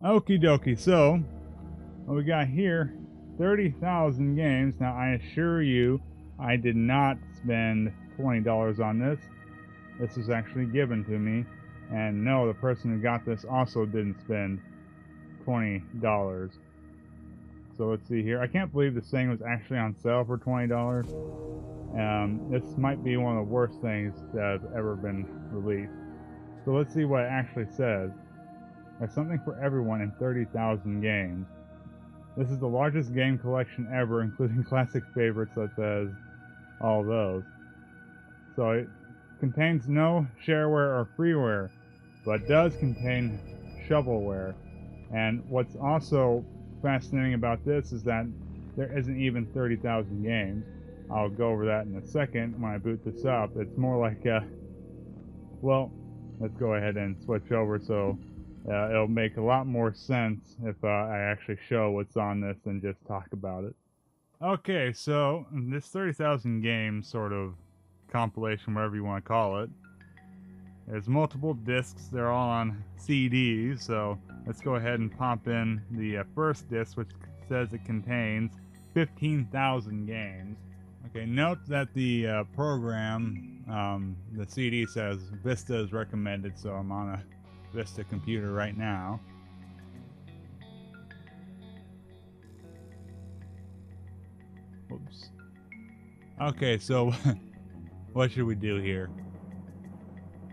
Okie dokie. So, what we got here, 30,000 games. Now, I assure you, I did not spend $20 on this. This was actually given to me. And no, the person who got this also didn't spend $20. So let's see here. I can't believe this thing was actually on sale for $20. This might be one of the worst things that has ever been released. So let's see what it actually says. There's something for everyone in 30,000 games. This is the largest game collection ever, including classic favorites such as all those. So it contains no shareware or freeware, but does contain shovelware. And what's also fascinating about this is that there isn't even 30,000 games. I'll go over that in a second when I boot this up. It's more like, well, let's go ahead and switch over so it'll make a lot more sense if I actually show what's on this than just talk about it. Okay, so this 30,000 games sort of compilation, whatever you want to call it, there's multiple discs. They're all on CDs, so let's go ahead and pop in the first disc, which says it contains 15,000 games. Okay, note that the program, the CD says Vista is recommended, so I'm on a Vista computer right now. Whoops. Okay, so what should we do here?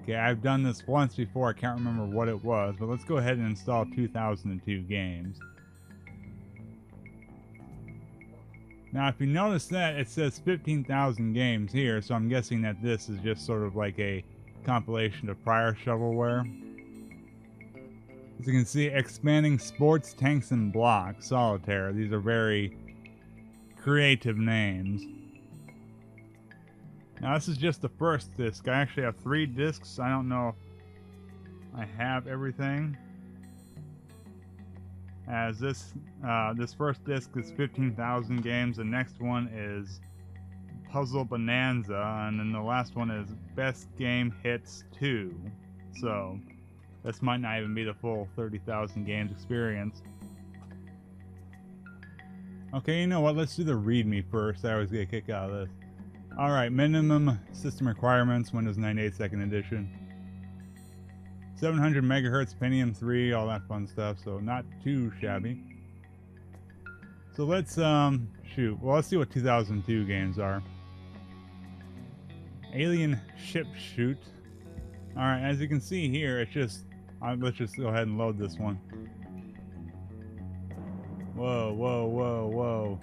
Okay, I've done this once before. I can't remember what it was, but let's go ahead and install 2002 games. Now, if you notice that, it says 15,000 games here, so I'm guessing that this is just sort of like a compilation of prior shovelware. As you can see, expanding sports, tanks, and blocks, solitaire. These are very creative names. Now, this is just the first disc. I actually have 3 discs. I don't know if I have everything. As this first disc is 15,000 games. The next one is Puzzle Bonanza, and then the last one is Best Game Hits 2. So this might not even be the full 30,000 games experience. Okay, you know what? Let's do the README first. I always get a kick out of this. Alright, minimum system requirements, Windows 98 2nd edition. 700 megahertz, Pentium 3, all that fun stuff, so not too shabby. So let's, shoot. Well, let's see what 2002 games are. Alien Ship Shoot. Alright, as you can see here, it's just, let's just go ahead and load this one. Whoa, whoa, whoa, whoa.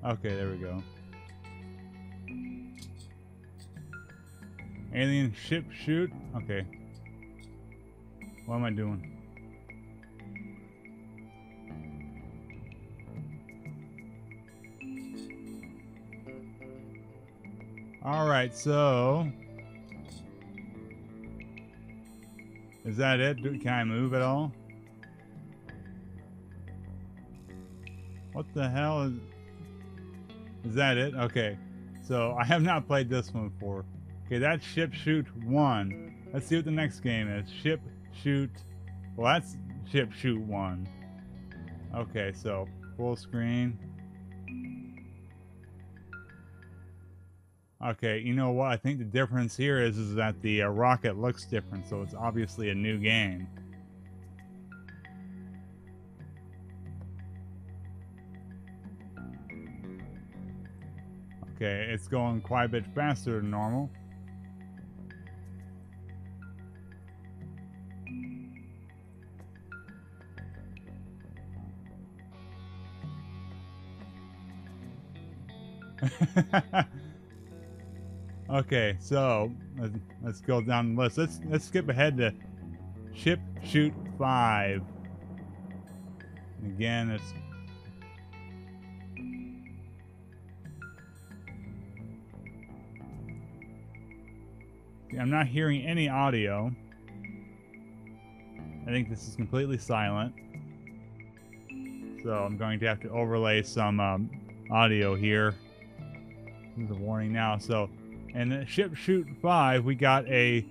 Okay, there we go. Alien Ship Shoot. Okay. What am I doing? Alright, so... is that it? Can I move at all? What the hell is that it? Okay. So, I have not played this one before. Okay, that's Ship Shoot 1. Let's see what the next game is. Ship Shoot... well, that's Ship Shoot 1. Okay, so, full screen. Okay, you know what? I think the difference here is that the rocket looks different, so it's obviously a new game. Okay, it's going quite a bit faster than normal. Okay, so let's go down the list. Let's skip ahead to Ship Shoot 5. Again, it's I'm not hearing any audio. I think this is completely silent. So I'm going to have to overlay some audio here. There's a warning now. So in Ship Shoot 5, we got a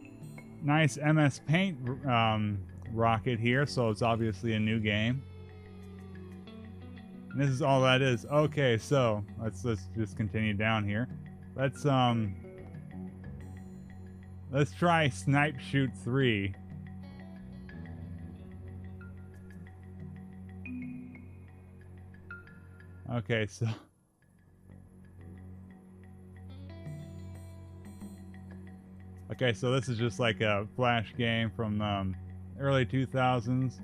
nice MS Paint rocket here, so it's obviously a new game. And this is all that is. Okay, so let's just continue down here. Let's try Snipe Shoot 3. Okay, so this is just like a flash game from early 2000s.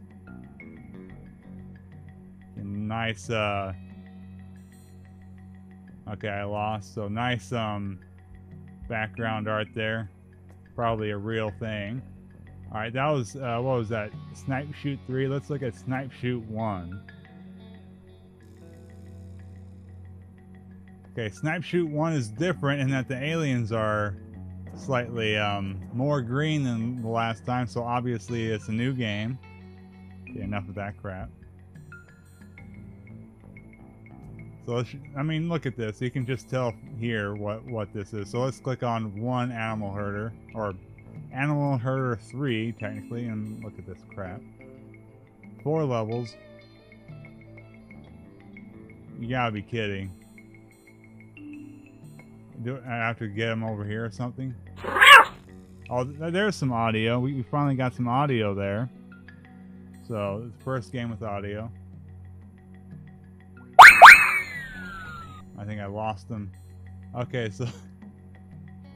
Nice okay, I lost. So nice background art there. Probably a real thing. Alright, that was what was that? Snipe Shoot 3. Let's look at Snipe Shoot 1. Okay, Snipe Shoot 1 is different in that the aliens are slightly more green than the last time, so obviously it's a new game. Okay, enough of that crap. So I mean, look at this. You can just tell here what this is. So let's click on one Animal Herder, or Animal Herder 3 technically, and look at this crap. 4 levels. You gotta be kidding. Do I have to get him over here or something? Oh, there's some audio. We finally got some audio there. So it's the first game with audio. I think I lost them. Okay, so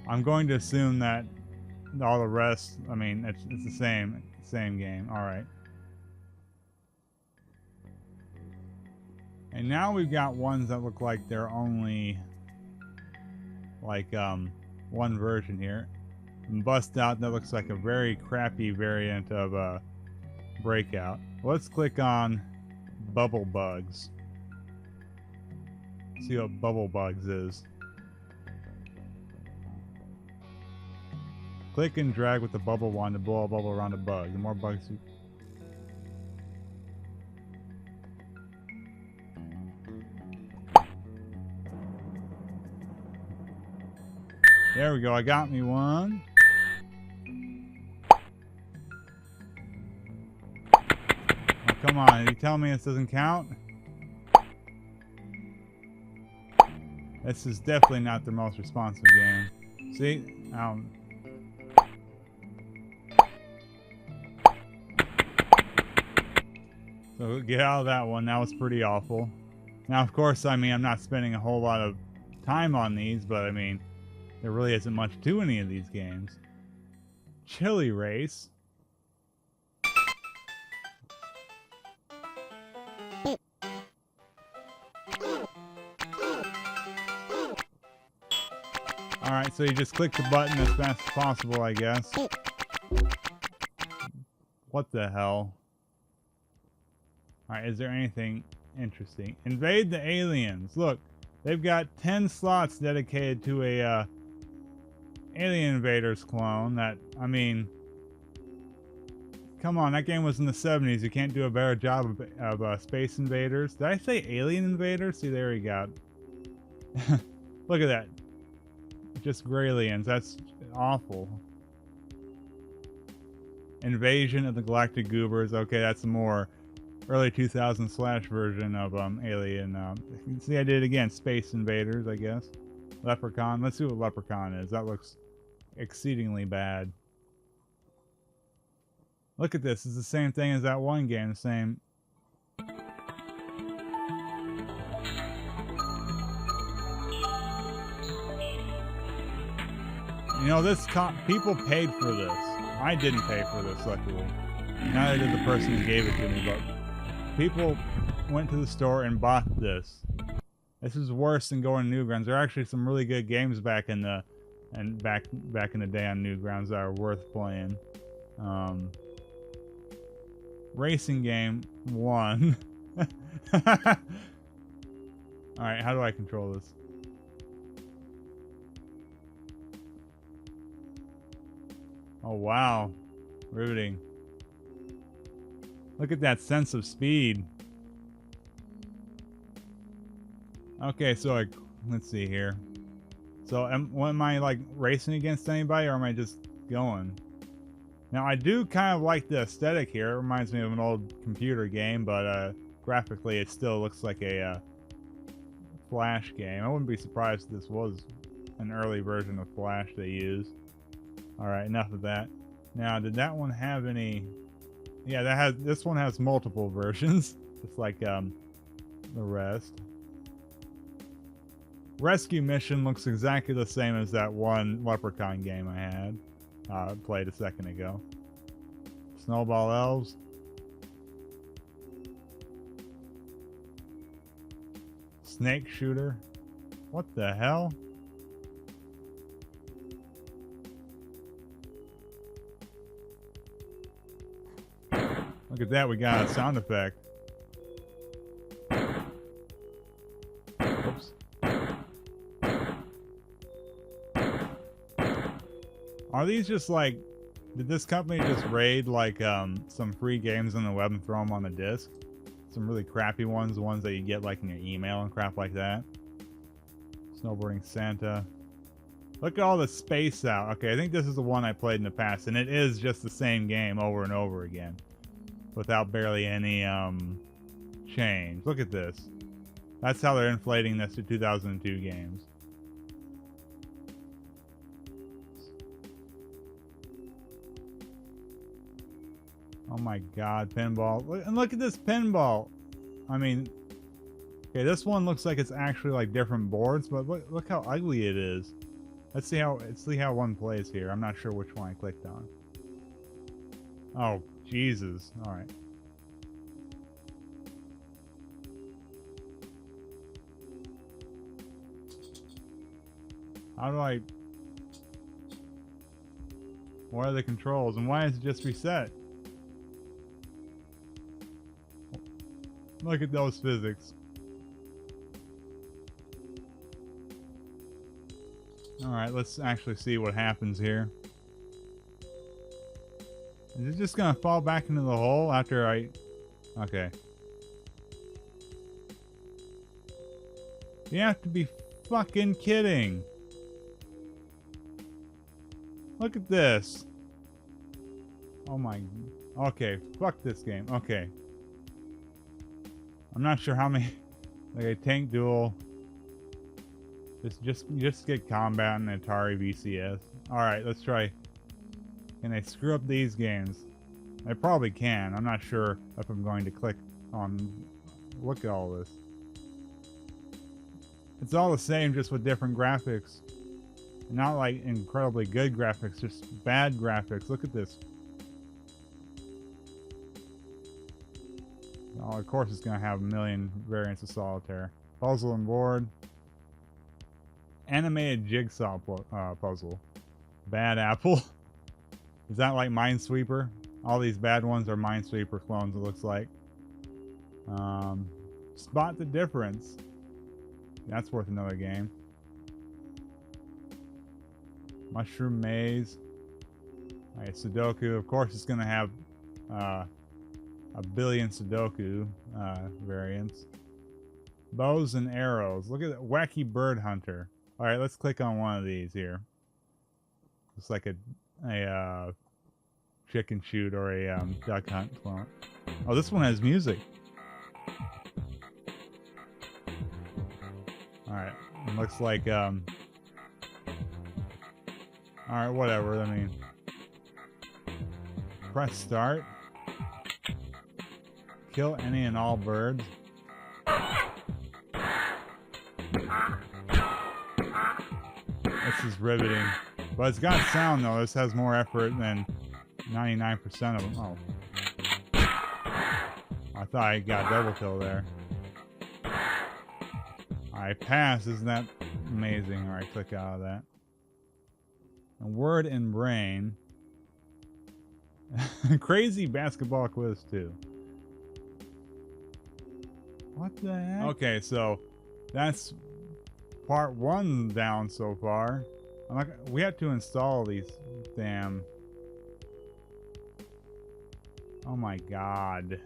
I'm going to assume that all the rest, I mean, it's the same game. All right. And now we've got ones that look like they're only like one version here. And Bust Out, that looks like a very crappy variant of Breakout. Let's click on Bubble Bugs. See what Bubble Bugs is. Click and drag with the bubble wand to blow a bubble around a bug. The more bugs you... There we go, I got me one. Oh, come on, you tell me this doesn't count? This is definitely not the most responsive game. See? So get out of that one. That was pretty awful. Now, of course, I mean, I'm not spending a whole lot of time on these, but I mean, there really isn't much to any of these games. Chili Race. Alright, so you just click the button as fast as possible, I guess. What the hell? Alright, is there anything interesting? Invade the aliens. Look, they've got 10 slots dedicated to a Alien Invaders clone that, I mean... Come on, that game was in the 70s. You can't do a better job of Space Invaders. Did I say Alien Invaders? See, there we go. Look at that. Just Gralians. That's awful. Invasion of the Galactic Goobers. Okay, that's a more early 2000s slash version of Alien. See, I did it again. Space Invaders, I guess. Leprechaun. Let's see what Leprechaun is. That looks exceedingly bad. Look at this. It's the same thing as that one game. The same. You know, people paid for this. I didn't pay for this, luckily. Neither did the person who gave it to me, but people went to the store and bought this. This is worse than going to Newgrounds. There are actually some really good games back in the back in the day on Newgrounds that are worth playing. Racing game 1. Alright, how do I control this? Oh wow, riveting. Look at that sense of speed. Okay, so let's see here. So am I like racing against anybody, or am I just going? Now, I do kind of like the aesthetic here. It reminds me of an old computer game, but graphically it still looks like a Flash game. I wouldn't be surprised if this was an early version of Flash they used. Alright, enough of that. Now, did that one have any... Yeah, this one has multiple versions, just like the rest. Rescue Mission looks exactly the same as that one Leprechaun game I had played a second ago. Snowball Elves. Snake Shooter. What the hell? Look at that, we got a sound effect. Oops. Are these just like, did this company just raid like some free games on the web and throw them on the disc? Some really crappy ones, the ones that you get like in your email and crap like that. Snowboarding Santa. Look at all the space out. Okay, I think this is the one I played in the past, and it is just the same game over and over again, without barely any change. Look at this. That's how they're inflating this to 2002 games. Oh my god, pinball. And look at this pinball. I mean, okay, this one looks like it's actually like different boards, but look how ugly it is. Let's see how one plays here. I'm not sure which one I clicked on. Oh, Jesus. All right. How do I... What are the controls? And why is it just reset? Look at those physics. Alright, let's actually see what happens here. Is it just gonna fall back into the hole after I... Okay. You have to be fucking kidding. Look at this. Oh my... Okay, fuck this game. Okay. I'm not sure how many... Like a tank duel. Just get combat and Atari VCS. Alright, let's try. Can they screw up these games? They probably can. I'm not sure if I'm going to click on... Look at all this. It's all the same, just with different graphics. Not like incredibly good graphics, just bad graphics. Look at this. Oh, of course it's going to have a million variants of Solitaire. Puzzle and board. Animated jigsaw puzzle. Bad Apple. Is that like Minesweeper? All these bad ones are Minesweeper clones, it looks like. Spot the difference. That's worth another game. Mushroom Maze. Alright, Sudoku. Of course it's going to have a billion Sudoku variants. Bows and arrows. Look at that. Wacky Bird Hunter. Alright, let's click on one of these here. It's like a chicken shoot or a duck hunt clone. Oh, this one has music. Alright, it looks like alright, whatever, I mean. Press start. Kill any and all birds. This is riveting. But it's got sound though. This has more effort than 99% of them. Oh. I thought I got double kill there. Alright, pass. Isn't that amazing? Alright, click out of that. And Word and Brain. Crazy basketball quiz too. What the heck? Okay, so that's part one down so far. We have to install these damn... Oh my god.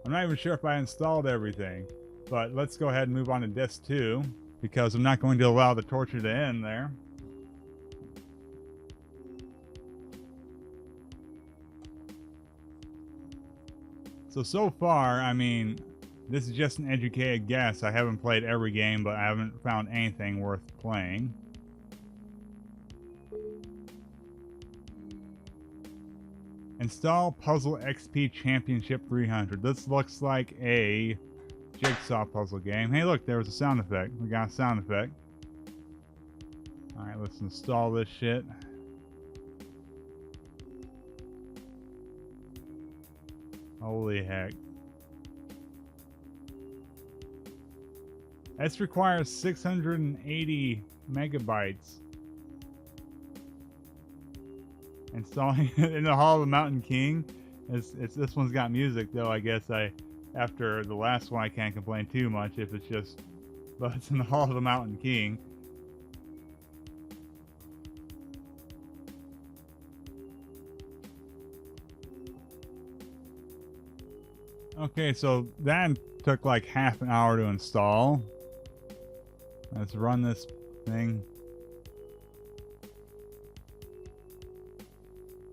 I'm not even sure if I installed everything. But let's go ahead and move on to disc 2. Because I'm not going to allow the torture to end there. So far, I mean, this is just an educated guess. I haven't played every game, but I haven't found anything worth playing. Install Puzzle XP Championship 300. This looks like a jigsaw puzzle game. Hey, look, there was a sound effect. We got a sound effect. Alright, let's install this shit. Holy heck. This requires 680 megabytes. Installing it in the Hall of the Mountain King. This one's got music though. I guess after the last one I can't complain too much if it's just, but it's in the Hall of the Mountain King. Okay, so that took like half an hour to install. Let's run this thing.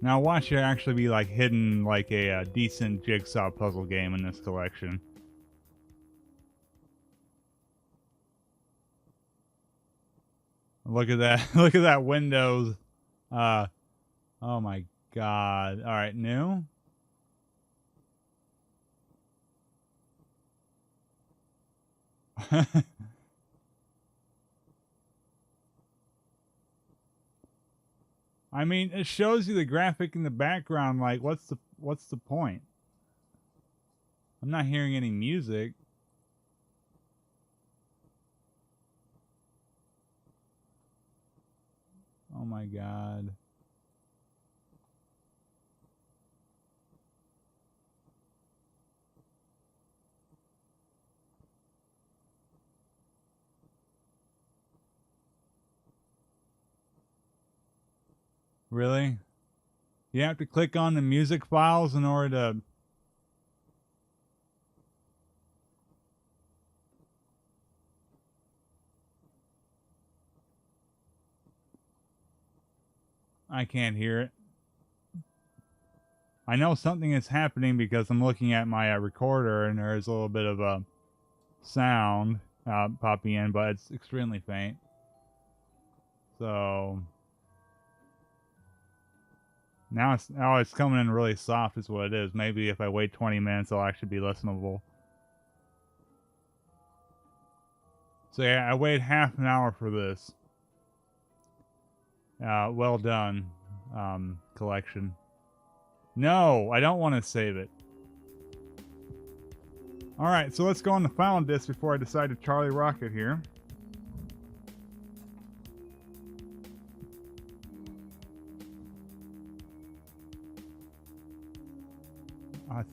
Now watch it actually be like hidden like a decent jigsaw puzzle game in this collection. Look at that. Look at that Windows. Oh my god. Alright, new. I mean, it shows you the graphic in the background. Like, what's the point? I'm not hearing any music. Oh my god. Really? You have to click on the music files in order to... I can't hear it. I know something is happening because I'm looking at my recorder and there's a little bit of a sound popping in, but it's extremely faint. So... Now it's coming in really soft is what it is. Maybe if I wait 20 minutes, it'll actually be listenable. So yeah, I waited half an hour for this. Well done, collection. No, I don't want to save it. Alright, so let's go on the final disc before I decide to Charlie Rocket here.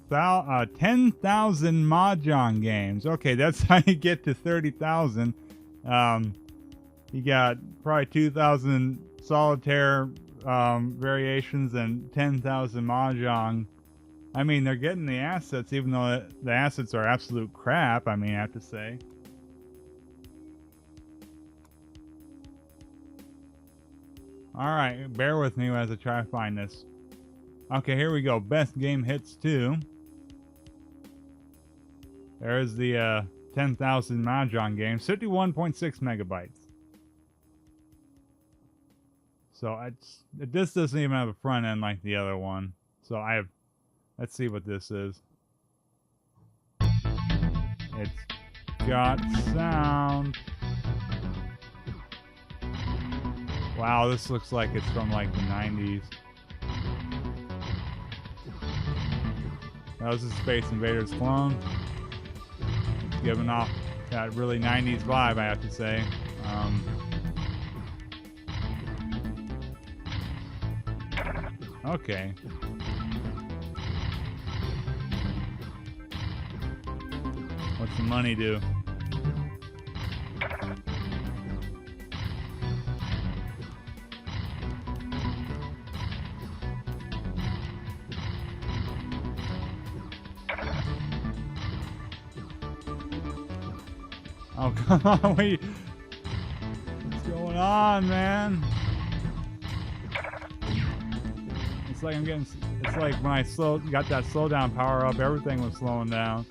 10,000 Mahjong games. Okay, that's how you get to 30,000. You got probably 2,000 solitaire variations and 10,000 Mahjong. I mean, they're getting the assets, even though the assets are absolute crap, I mean, I have to say. Alright, bear with me as I try to find this. Okay, here we go. Best game hits 2. There's the 10,000 Mahjong games. 51.6 megabytes. So this doesn't even have a front end like the other one. So let's see what this is. It's got sound. Wow, this looks like it's from like the 90s. That was a Space Invaders clone. It's giving off that really 90s vibe, I have to say. Okay. What's the money do? Oh, come on, wait. What's going on, man? It's like I'm getting. It's like when I got that slowdown power up, everything was slowing down.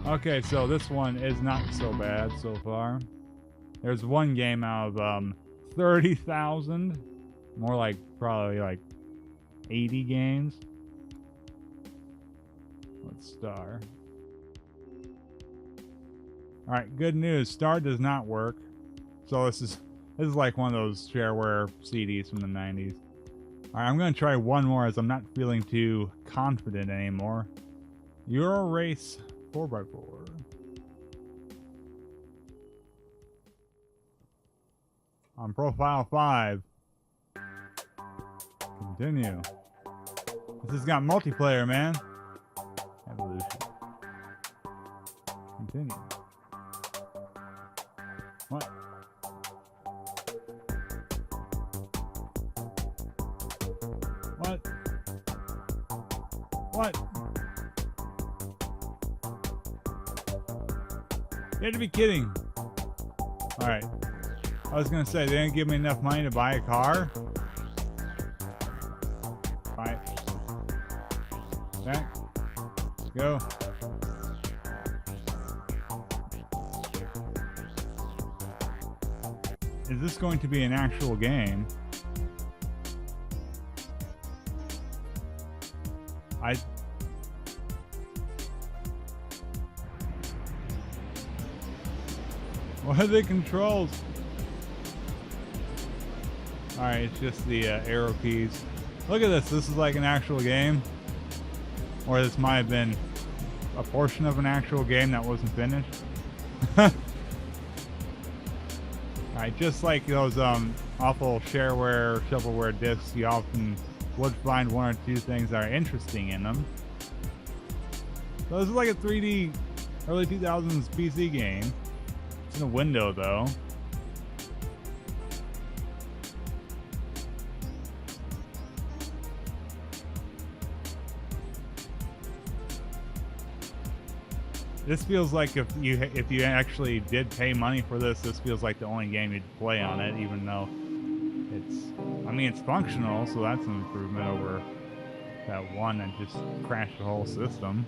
Okay, so this one is not so bad so far. There's one game out of 30,000, more like probably like 80 games. Let's star. All right, good news. Star does not work. So this is like one of those shareware CDs from the 90s. All right, I'm gonna try one more as I'm not feeling too confident anymore. Euro Race 4x4. On profile 5. Continue. This has got multiplayer, man. Evolution. Continue. What? What? What? You had to be kidding. Alright. I was gonna say, they didn't give me enough money to buy a car. Alright. Back. Let's go. Is this going to be an actual game? What are the controls? Alright, it's just the arrow keys. Look at this. This is like an actual game. Or this might have been a portion of an actual game that wasn't finished. Alright, just like those awful shareware, shovelware discs, you often would find one or two things that are interesting in them. So this is like a 3D early 2000s PC game. It's in a window though. This feels like if you actually did pay money for this, this feels like the only game you'd play on it, even though it's functional, so that's an improvement over that one that just crashed the whole system.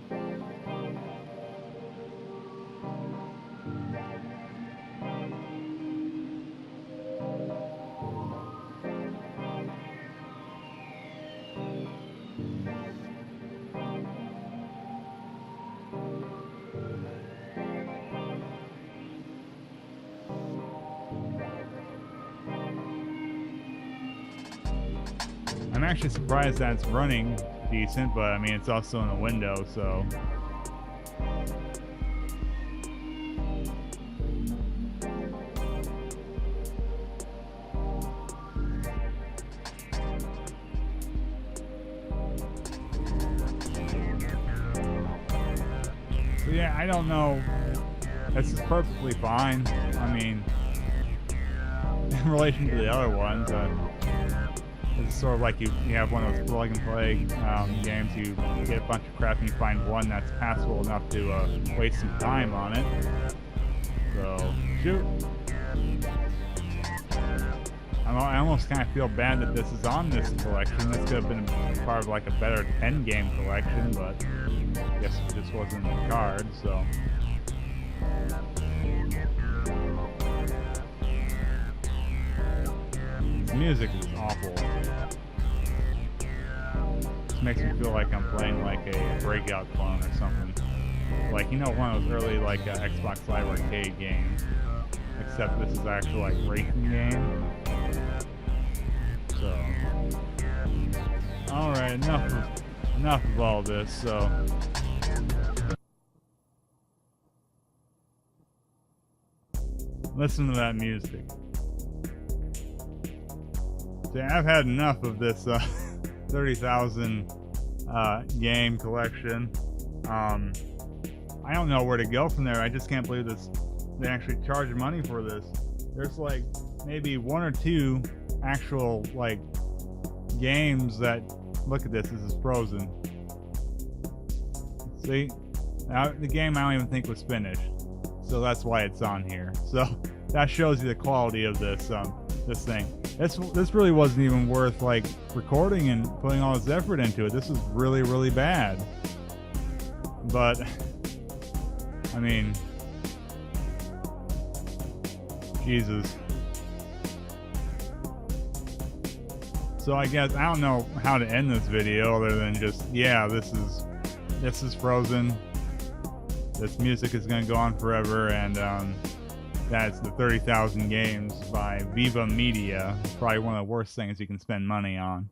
I'm actually surprised that it's running decent, but I mean, it's also in a window, so. So yeah, I don't know. This is perfectly fine. I mean, in relation to the other ones, it's sort of like you have one of those plug and play games. You get a bunch of crap and you find one that's passable enough to waste some time on it. So, shoot. I almost kind of feel bad that this is on this collection. This could have been part of like a better 10 game collection, but I guess it just wasn't in the card, so. The music is awful. This makes me feel like I'm playing like a Breakout clone or something. Like, you know, one of those early like Xbox Live Arcade games. Except this is actually like racing game. So, all right, enough of all this. So, listen to that music. See, I've had enough of this 30,000 game collection. I don't know where to go from there. I just can't believe this. They actually charge money for this. There's like maybe one or two actual like games that, look at this is frozen. See, now the game I don't even think was finished. so that's why it's on here. So that shows you the quality of this this thing. This really wasn't even worth like recording and putting all this effort into it. This is really, really bad. But I mean, Jesus. So I guess I don't know how to end this video other than just, yeah, this is Frozen. This music is gonna go on forever, and that's the 30,000 games by Viva Media. Probably one of the worst things you can spend money on.